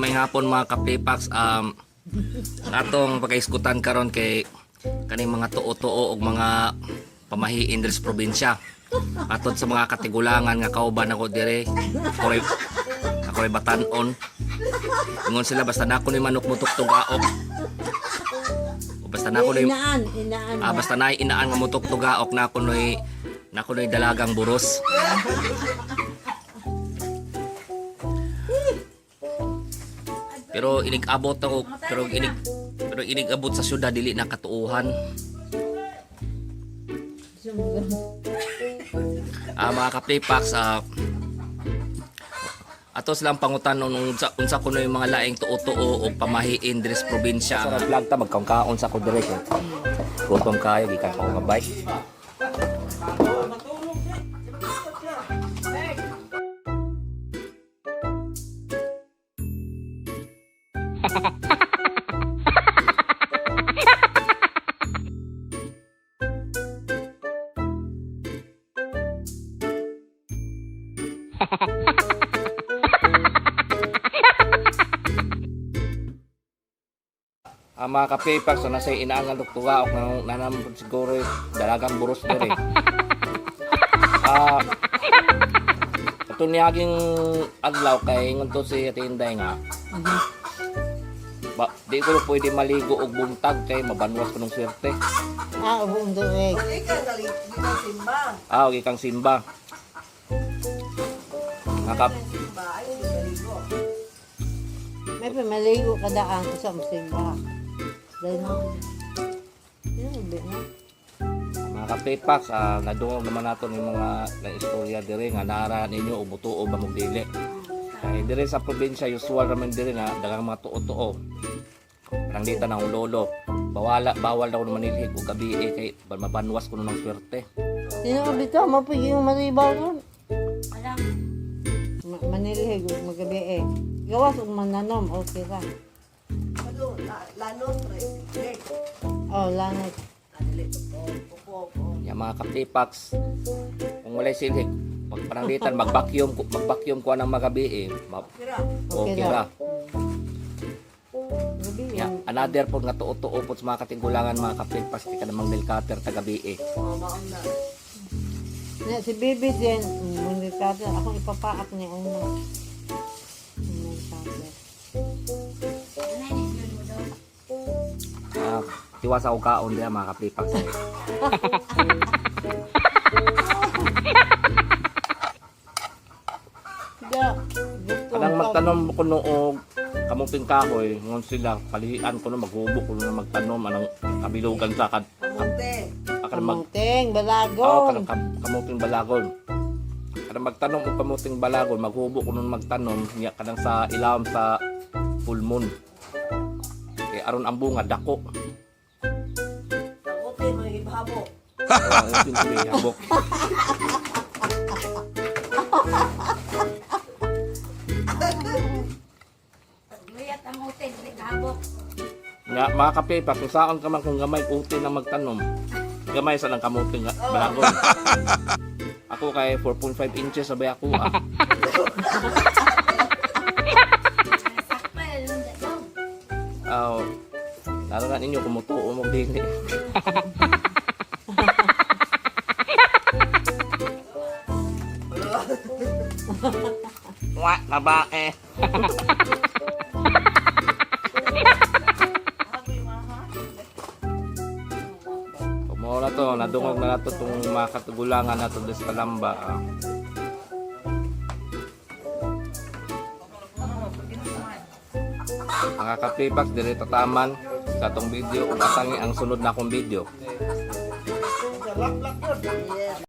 May hapon mga kapipax, atong pagkaiskutan karon kay kaning mga tuo-tuo og mga pamahiin diri sa probinsya. Atod sa mga katigulangan nga kauban ako dire, ako'y batan-on. Ingon sila basta nako ni manok mutok tugaok. O basta nako ni Inaan. basta nay inaan nga mutok tugaok nako ni dalagang buros. Pero inig-abot ako, pero inig-abot sa syudad dili na katuuhan. Mga kapipax, ato silang pangutan unsa kuno yung mga laing tuo-tuo o pamahiin diri sa probinsya. Sa vlog ta magkaon sa ko dire kay gutom kayo gikan pa ko gabay. Mga kapipax, so nasa inaangan tuktuga o nanamod siguro dalagang buros diri. Ito niyaging adlaw kay ngunto si Atinday nga. Di ko pwede maligo og buntag kay mabanwas ko ng swerte. Ubong duweg. Okay kang simba. May pamaligo kadaan ko sa musimba. Dahil mo. Mga kapipax, nadungog naman nato yung mga istorya dire nga nara ninyo ubutuo ba mong dili. Kaya dire sa probinsya usual naman dire na dagang mga tuo-tuo. Parang dita na lolo. Bawal daw naman nilhig o gabi kay mabanwas ko ng swerte. Sino ka bito? Mapigil yung manibaw nun. Manilhig o magabi gawas o mananom. Okay ra. Lanon, Lanot. Yung mga kapipax, kung walay silhig, pagpananglitan, mag-vacuum ko ng magabi okay ra. Another po nga tuo-tuo po sa mga katinggulangan mga kapipax, di ka namang milkater tagabi Si Bibi din, milkater. Ako ipapaak niya una. Tiwasa ko kaon diya mga kapipax. Kadang magtanom ko noong kamuping kahoy, ngon sila palihan ko na maghubo ko na magtanom anang kabilugan sa kamuting balagon. Kamuting balagon. Kadang magtanom ko kamuting balagon, maghubo ko na magtanom niya kadang sa ilawom sa full moon. Kaya aron ang bunga dako. Okay, may ibahabo. Habok. Luyat ang utin, habok. Nga, mga kapipax, kung saan ka man kung gamay uti na magtanom, gamay sa lang kamuting balagon. Ako kay 4.5 inches sabay ako lalo na ninyo kumutuo mo din What babae? Kumula to, nadungog na nato itong mga katugulangan nato sa Kalamba. Mga kapipax, dirito taman sa itong video. Umatangi ang sunod na akong video.